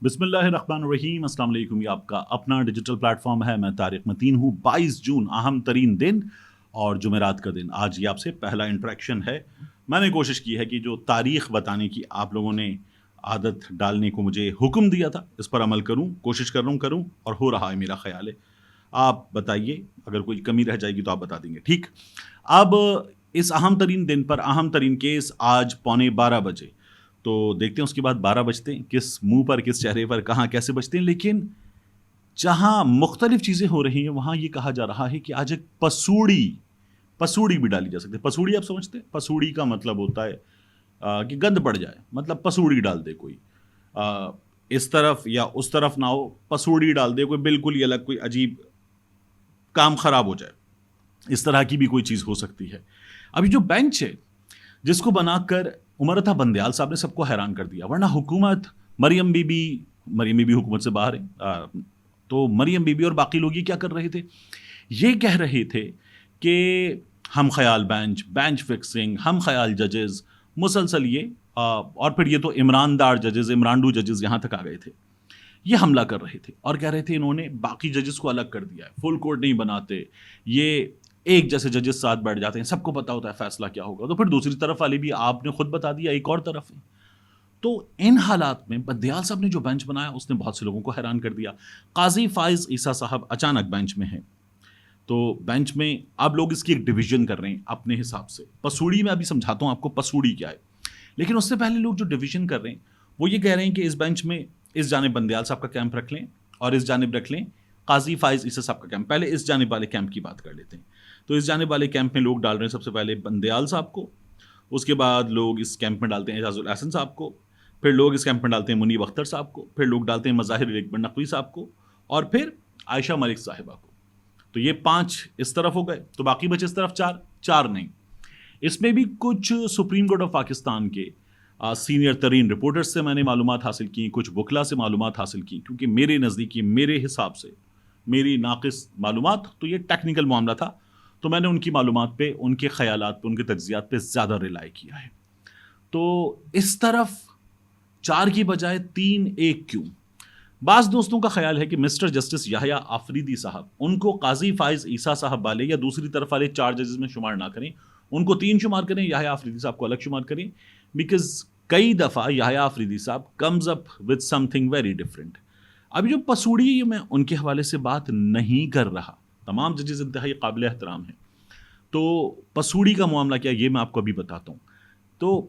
بسم اللہ الرحمن الرحیم. السلام علیکم. یہ آپ کا اپنا ڈیجیٹل پلیٹ فارم ہے. میں طارق متین ہوں. 22 جون اہم ترین دن اور جمعرات کا دن. آج یہ آپ سے پہلا انٹریکشن ہے. میں نے کوشش کی ہے کہ جو تاریخ بتانے کی آپ لوگوں نے عادت ڈالنے کو مجھے حکم دیا تھا اس پر عمل کروں. کوشش کر رہا ہوں کروں اور ہو رہا ہے میرا خیال ہے. آپ بتائیے اگر کوئی کمی رہ جائے گی تو آپ بتا دیں گے. ٹھیک. اب اس اہم ترین دن پر اہم ترین کیس آج 11:15 بجے. تو دیکھتے ہیں اس کے بعد 12 بجتے ہیں کس منہ پر کس چہرے پر کہاں کیسے بجتے ہیں. لیکن جہاں مختلف چیزیں ہو رہی ہیں وہاں یہ کہا جا رہا ہے کہ آج ایک پسوڑی بھی ڈالی جا سکتی ہے. پسوڑی آپ سمجھتے ہیں؟ پسوڑی کا مطلب ہوتا ہے کہ گند پڑ جائے, مطلب پسوڑی ڈال دے کوئی, اس طرف یا اس طرف نہ ہو, پسوڑی ڈال دے کوئی, بالکل ہی الگ, کوئی عجیب کام خراب ہو جائے. اس طرح کی بھی کوئی چیز ہو سکتی ہے. ابھی جو بینچ ہے جس کو بنا کر عمرتا بندیال صاحب نے سب کو حیران کر دیا, ورنہ حکومت مریم بی بی حکومت سے باہر ہے. تو مریم بی بی اور باقی لوگ یہ کیا کر رہے تھے, یہ کہہ رہے تھے کہ ہم خیال بینچ فکسنگ, ہم خیال ججز, مسلسل یہ, اور پھر یہ تو عمران ڈو ججز یہاں تک آ گئے تھے. یہ حملہ کر رہے تھے اور کہہ رہے تھے انہوں نے باقی ججز کو الگ کر دیا ہے, فل کورٹ نہیں بناتے, یہ ایک جیسے ججز ساتھ بیٹھ جاتے ہیں, سب کو پتا ہوتا ہے فیصلہ کیا ہوگا. تو پھر دوسری طرف والی بھی آپ نے خود بتا دیا ایک اور طرف ہے. تو ان حالات میں بندیال صاحب نے جو بینچ بنایا اس نے بہت سے لوگوں کو حیران کر دیا. قاضی فائز عیسیٰ صاحب اچانک بینچ میں ہیں. تو بینچ میں اب لوگ اس کی ایک ڈویژن کر رہے ہیں اپنے حساب سے. پسوڑی میں ابھی سمجھاتا ہوں آپ کو پسوڑی کیا ہے, لیکن اس سے پہلے لوگ جو ڈویژن کر رہے ہیں وہ یہ کہہ رہے ہیں کہ اس بینچ میں اس جانب بندیال صاحب کا کیمپ رکھ لیں اور اس جانب رکھ لیں قاضی فائز عیسیٰ صاحب کا کیمپ. پہلے اس جانب والے کیمپ کی بات کر لیتے ہیں. تو اس جانب والے کیمپ میں لوگ ڈال رہے ہیں سب سے پہلے بندیال صاحب کو, اس کے بعد لوگ اس کیمپ میں ڈالتے ہیں اعجاز الاحسن صاحب کو, پھر لوگ اس کیمپ میں ڈالتے ہیں منیب اختر صاحب کو, پھر لوگ ڈالتے ہیں مظاہر اکبر نقوی صاحب کو, اور پھر عائشہ ملک صاحبہ کو. تو یہ 5 اس طرف ہو گئے. تو باقی بچے اس طرف 4 نہیں. اس میں بھی کچھ سپریم کورٹ آف پاکستان کے سینئر ترین رپورٹرز سے میں نے معلومات حاصل کی, کچھ وکلا سے معلومات حاصل کی, کیونکہ میرے نزدیکی, میرے حساب سے, میری ناقص معلومات, تو یہ ٹیکنیکل معاملہ تھا, تو میں نے ان کی معلومات پہ, ان کے خیالات پہ, ان کے تجزیات پہ زیادہ ریلائی کیا ہے. تو اس طرف 4 کی بجائے 3-1 کیوں؟ بعض دوستوں کا خیال ہے کہ مسٹر جسٹس یحییٰ آفریدی صاحب, ان کو قاضی فائز عیسیٰ صاحب والے یا دوسری طرف والے 4 ججز میں شمار نہ کریں, ان کو 3 شمار کریں, یحییٰ آفریدی صاحب کو الگ شمار کریں, بیکاز کئی دفعہ یحییٰ آفریدی صاحب comes up with some thing very different. ابھی جو پسوڑی ہے میں ان کے حوالے سے بات نہیں کر رہا, تمام ججز انتہائی قابل احترام ہیں. تو پسوڑی کا معاملہ کیا یہ میں آپ کو ابھی بتاتا ہوں. تو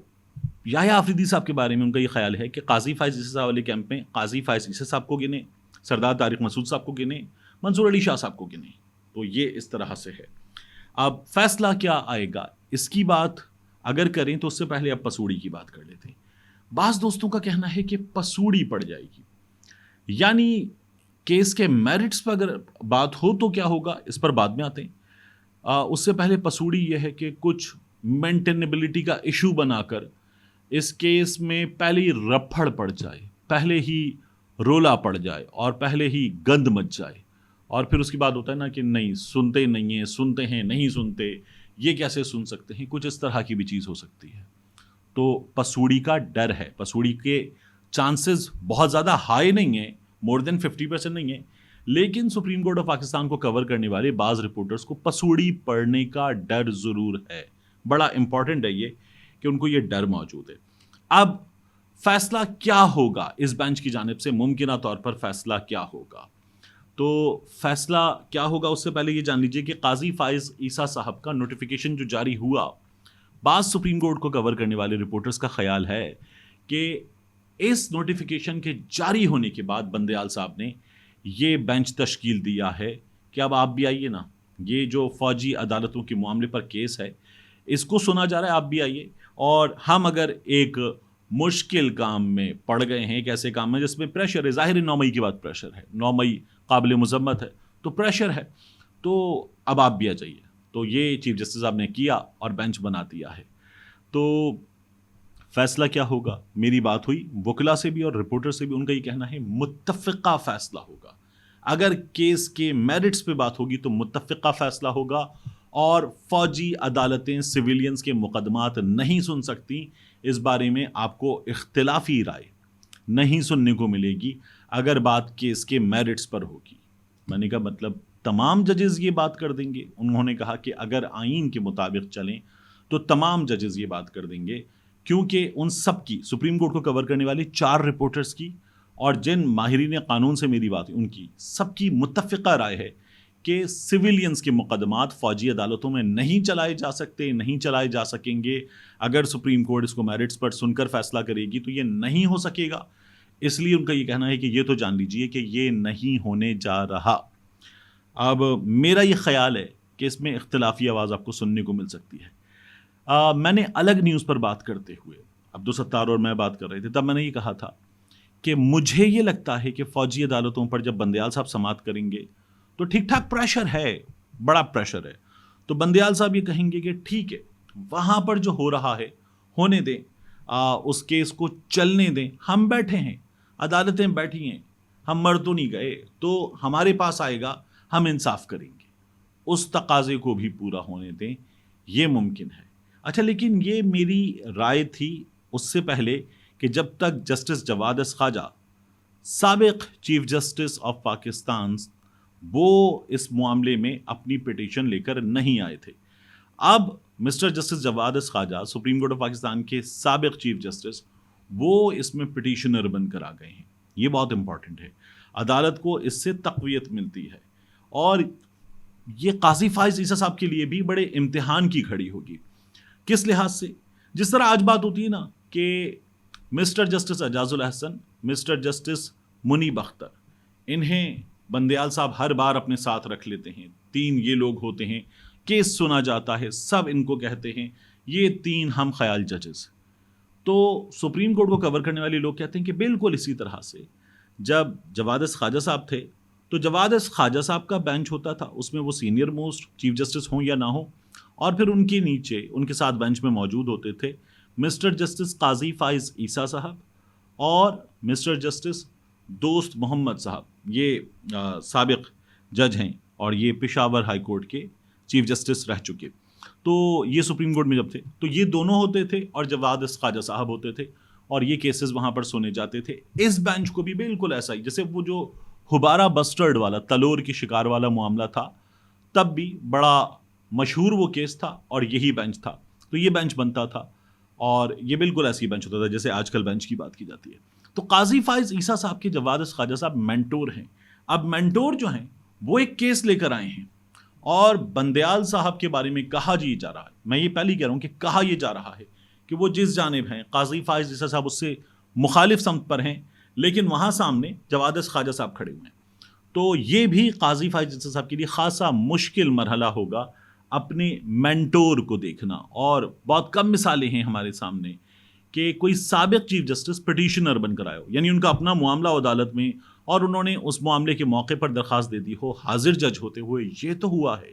یحییٰ آفریدی صاحب کے بارے میں ان کا یہ خیال ہے کہ قاضی فائز عیسیٰ صاحب والے کیمپ میں قاضی فائز عیسیٰ صاحب کو گنے, سردار طارق مسعود صاحب کو گنے, منصور علی شاہ صاحب کو گنے. تو یہ اس طرح سے ہے. اب فیصلہ کیا آئے گا اس کی بات اگر کریں تو اس سے پہلے اب پسوڑی کی بات کر لیتے ہیں. بعض دوستوں کا کہنا ہے کہ پسوڑی پڑ جائے گی, یعنی کیس کے میرٹس پر اگر بات ہو تو کیا ہوگا اس پر بعد میں آتے ہیں. اس سے پہلے پسوڑی یہ ہے کہ کچھ مینٹینیبلٹی کا ایشو بنا کر اس کیس میں پہلے ہی رپھڑ پڑ جائے, پہلے ہی رولا پڑ جائے اور پہلے ہی گند مچ جائے, اور پھر اس کے بعد ہوتا ہے نا کہ نہیں سنتے نہیں ہیں, سنتے ہیں نہیں سنتے, یہ کیسے سن سکتے ہیں, کچھ اس طرح کی بھی چیز ہو سکتی ہے. تو پسوڑی کا ڈر ہے. پسوڑی کے چانسز بہت زیادہ ہائی نہیں ہیں, مور دین 50% نہیں ہیں, لیکن سپریم کورٹ آف پاکستان کو کور کرنے والے بعض رپورٹرز کو پسوڑی پڑنے کا ڈر ضرور ہے. بڑا امپورٹنٹ ہے یہ کہ ان کو یہ ڈر موجود ہے. اب فیصلہ کیا ہوگا اس بینچ کی جانب سے, ممکنہ طور پر فیصلہ کیا ہوگا؟ تو فیصلہ کیا ہوگا اس سے پہلے یہ جان لیجیے کہ قاضی فائز عیسیٰ صاحب کا نوٹیفیکیشن جو جاری ہوا, بعض سپریم کورٹ کو کور کرنے والے رپورٹرز کا خیال ہے کہ اس نوٹیفیکیشن کے جاری ہونے کے بعد بندیال صاحب نے یہ بینچ تشکیل دیا ہے کہ اب آپ بھی آئیے نا, یہ جو فوجی عدالتوں کے معاملے پر کیس ہے اس کو سنا جا رہا ہے, آپ بھی آئیے. اور ہم اگر ایک مشکل کام میں پڑ گئے ہیں, ایک ایسے کام میں جس میں پریشر ہے, ظاہر ہے 9 مئی کے بعد پریشر ہے, 9 مئی قابل مذمت ہے, تو پریشر ہے, تو اب آپ بھی آ جائیے. تو یہ چیف جسٹس صاحب نے کیا اور بینچ بنا دیا ہے. تو فیصلہ کیا ہوگا؟ میری بات ہوئی وکلا سے بھی اور رپورٹر سے بھی, ان کا یہ کہنا ہے متفقہ فیصلہ ہوگا. اگر کیس کے میرٹس پہ بات ہوگی تو متفقہ فیصلہ ہوگا, اور فوجی عدالتیں سویلینز کے مقدمات نہیں سن سکتی. اس بارے میں آپ کو اختلافی رائے نہیں سننے کو ملے گی اگر بات کیس کے میرٹس پر ہوگی۔ میں نے کہا مطلب تمام ججز یہ بات کر دیں گے؟ انہوں نے کہا کہ اگر آئین کے مطابق چلیں تو تمام ججز یہ بات کر دیں گے، کیونکہ ان سب کی، سپریم کورٹ کو کور کرنے والی 4 رپورٹرز کی اور جن ماہرین قانون سے میری بات ہے ان کی سب کی متفقہ رائے ہے کہ سویلینز کے مقدمات فوجی عدالتوں میں نہیں چلائے جا سکتے، نہیں چلائے جا سکیں گے۔ اگر سپریم کورٹ اس کو میرٹس پر سن کر فیصلہ کرے گی تو یہ نہیں ہو سکے گا۔ اس لیے ان کا یہ کہنا ہے کہ یہ تو جان لیجئے کہ یہ نہیں ہونے جا رہا۔ اب میرا یہ خیال ہے کہ اس میں اختلافی آواز آپ کو سننے کو مل سکتی ہے۔ میں نے الگ نیوز پر بات کرتے ہوئے، عبدالستار اور میں بات کر رہے تھے، تب میں نے یہ کہا تھا کہ مجھے یہ لگتا ہے کہ فوجی عدالتوں پر جب بندیال صاحب سماعت کریں گے تو ٹھیک ٹھاک پریشر ہے، بڑا پریشر ہے، تو بندیال صاحب یہ کہیں گے کہ ٹھیک ہے وہاں پر جو ہو رہا ہے ہونے دیں، اس کیس کو چلنے دیں، ہم بیٹھے ہیں، عدالتیں بیٹھی ہیں، ہم مر تو نہیں گئے، تو ہمارے پاس آئے گا، ہم انصاف کریں گے، اس تقاضے کو بھی پورا ہونے دیں، یہ ممکن ہے۔ اچھا، لیکن یہ میری رائے تھی اس سے پہلے کہ جب تک جسٹس جواد خواجہ، سابق چیف جسٹس آف پاکستان، وہ اس معاملے میں اپنی پٹیشن لے کر نہیں آئے تھے۔ اب mister justice Jawad Khawaja, supreme court of Pakistan کے سابق چیف جسٹس، وہ اس میں پٹیشنر بن کر آ گئے ہیں۔ یہ بہت امپورٹنٹ ہے، عدالت کو اس سے تقویت ملتی ہے، اور یہ قاضی فائز عیسیٰ صاحب کے لیے بھی بڑے امتحان کی گھڑی ہوگی۔ کس لحاظ سے؟ جس طرح آج بات ہوتی ہے نا کہ mister justice Ijaz ul Ahsan, mister justice منیب اختر، انہیں بندیال صاحب ہر بار اپنے ساتھ رکھ لیتے ہیں، 3 یہ لوگ ہوتے ہیں، کیس سنا جاتا ہے، سب ان کو کہتے ہیں یہ 3 ہم خیال ججز۔ تو سپریم کورٹ کو کور کرنے والے لوگ کہتے ہیں کہ بالکل اسی طرح سے جب جواد خواجہ صاحب تھے تو جواد خواجہ صاحب کا بینچ ہوتا تھا، اس میں وہ سینئر موسٹ چیف جسٹس ہوں یا نہ ہوں، اور پھر ان کے نیچے ان کے ساتھ بینچ میں موجود ہوتے تھے مسٹر جسٹس قاضی فائز عیسیٰ صاحب اور مسٹر جسٹس دوست محمد صاحب، یہ سابق جج ہیں اور یہ پشاور ہائی کورٹ کے چیف جسٹس رہ چکے۔ تو یہ سپریم کورٹ میں جب تھے تو یہ دونوں ہوتے تھے اور جواد خواجہ صاحب ہوتے تھے، اور یہ کیسز وہاں پر سنے جاتے تھے۔ اس بینچ کو بھی بالکل ایسا ہی، جیسے وہ جو ہبارہ بسٹرڈ والا، تلور کی شکار والا معاملہ تھا، تب بھی بڑا مشہور وہ کیس تھا اور یہی بینچ تھا، تو یہ بینچ بنتا تھا اور یہ بالکل ایسی بینچ ہوتا تھا جیسے آج کل بینچ کی بات کی جاتی ہے۔ تو قاضی فائز عیسیٰ صاحب کے جواد خواجہ صاحب مینٹور ہیں۔ اب مینٹور جو ہیں وہ ایک کیس لے کر آئے ہیں اور بندیال صاحب کے بارے میں کہا جا رہا ہے، میں یہ پہلے کہہ رہا ہوں کہ کہا یہ جا رہا ہے کہ وہ جس جانب ہیں، قاضی فائز عیسیٰ صاحب اس سے مخالف سمت پر ہیں، لیکن وہاں سامنے جواد خواجہ صاحب کھڑے ہوئے ہیں۔ تو یہ بھی قاضی فائز عیسیٰ صاحب کے لیے خاصا مشکل مرحلہ ہوگا اپنے مینٹور کو دیکھنا، اور بہت کم مثالیں ہیں ہمارے سامنے کہ کوئی سابق چیف جسٹس پٹیشنر بن کر آئے ہو، یعنی ان کا اپنا معاملہ عدالت میں اور انہوں نے اس معاملے کے موقع پر درخواست دے دی ہو حاضر جج ہوتے ہوئے، یہ تو ہوا ہے،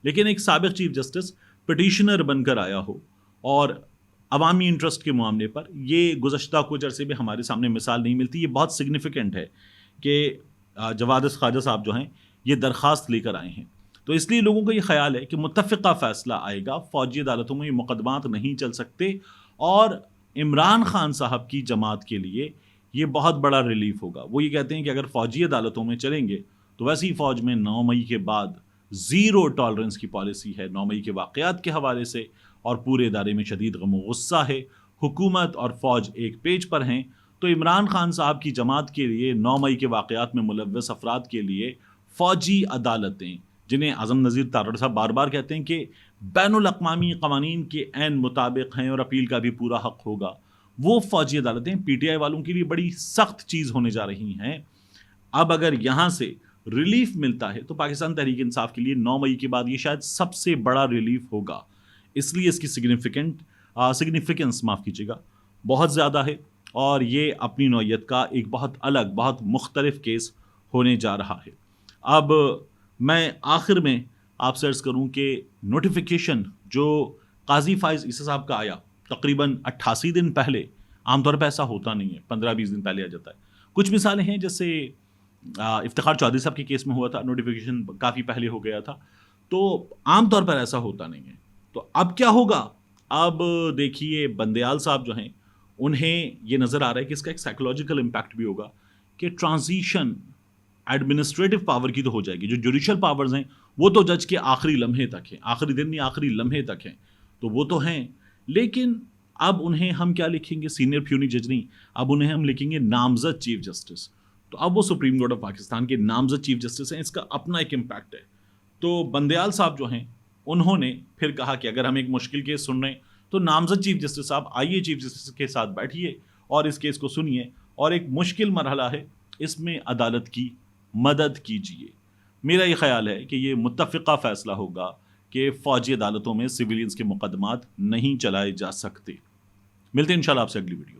لیکن ایک سابق چیف جسٹس پٹیشنر بن کر آیا ہو اور عوامی انٹرسٹ کے معاملے پر، یہ گزشتہ کچھ عرصے میں ہمارے سامنے مثال نہیں ملتی۔ یہ بہت سگنیفیکنٹ ہے کہ جواد خواجہ صاحب جو ہیں یہ درخواست لے کر آئے ہیں۔ تو اس لیے لوگوں کا یہ خیال ہے کہ متفقہ فیصلہ آئے گا، فوجی عدالتوں میں یہ مقدمات نہیں چل سکتے، اور عمران خان صاحب کی جماعت کے لیے یہ بہت بڑا ریلیف ہوگا۔ وہ یہ کہتے ہیں کہ اگر فوجی عدالتوں میں چلیں گے تو ویسے ہی فوج میں 9 مئی کے بعد زیرو ٹالرنس کی پالیسی ہے، 9 مئی کے واقعات کے حوالے سے، اور پورے ادارے میں شدید غم و غصہ ہے، حکومت اور فوج ایک پیج پر ہیں۔ تو عمران خان صاحب کی جماعت کے لیے 9 مئی کے واقعات میں ملوث افراد کے لیے فوجی عدالتیں، جنہیں اعظم نذیر تارڑ صاحب بار بار کہتے ہیں کہ بین الاقوامی قوانین کے عین مطابق ہیں اور اپیل کا بھی پورا حق ہوگا، وہ فوجی عدالتیں پی ٹی آئی والوں کے لیے بڑی سخت چیز ہونے جا رہی ہیں۔ اب اگر یہاں سے ریلیف ملتا ہے تو پاکستان تحریک انصاف کے لیے 9 مئی کے بعد یہ شاید سب سے بڑا ریلیف ہوگا، اس لیے اس کی سگنیفیکنس معاف کیجیے گا بہت زیادہ ہے، اور یہ اپنی نوعیت کا ایک بہت الگ، بہت مختلف کیس ہونے جا رہا ہے۔ اب میں آخر میں آپ سے عرض کروں کہ نوٹیفیکیشن جو قاضی فائز عیسیٰ صاحب کا آیا تقریباً 88 دن پہلے، عام طور پہ ایسا ہوتا نہیں ہے، 15-20 دن پہلے آ جاتا ہے۔ کچھ مثالیں ہیں، جیسے افتخار چودھری صاحب کے کیس میں ہوا تھا، نوٹیفیکیشن کافی پہلے ہو گیا تھا، تو عام طور پر ایسا ہوتا نہیں ہے۔ تو اب کیا ہوگا؟ اب دیکھیے بندیال صاحب جو ہیں انہیں یہ نظر آ رہا ہے کہ اس کا ایک سائیکولوجیکل امپیکٹ بھی ہوگا کہ ٹرانزیشن ایڈمنسٹریٹو پاور کی تو ہو جائے گی، جو جوڈیشل پاورز ہیں وہ تو جج کے آخری لمحے تک ہیں، آخری دن نہیں آخری لمحے تک ہیں، تو وہ تو ہیں، لیکن اب انہیں ہم کیا لکھیں گے؟ سینئر پیونی جج نہیں، اب انہیں ہم لکھیں گے نامزد چیف جسٹس. تو اب وہ سپریم کورٹ آف پاکستان کے نامزد چیف جسٹس ہیں، اس کا اپنا ایک امپیکٹ ہے. تو بندیال صاحب جو ہیں انہوں نے پھر کہا کہ اگر ہم ایک مشکل کیس سن رہے ہیں تو نامزد چیف جسٹس صاحب آئیے چیف جسٹس کے ساتھ بیٹھیے اور اس کیس کو سنیے، اور ایک مشکل مرحلہ ہے اس میں عدالت کی مدد کیجیے. میرا یہ خیال ہے کہ یہ متفقہ فیصلہ ہوگا کہ فوجی عدالتوں میں سویلینز کے مقدمات نہیں چلائے جا سکتے. ملتے ہیں انشاءاللہ آپ سے اگلی ویڈیو.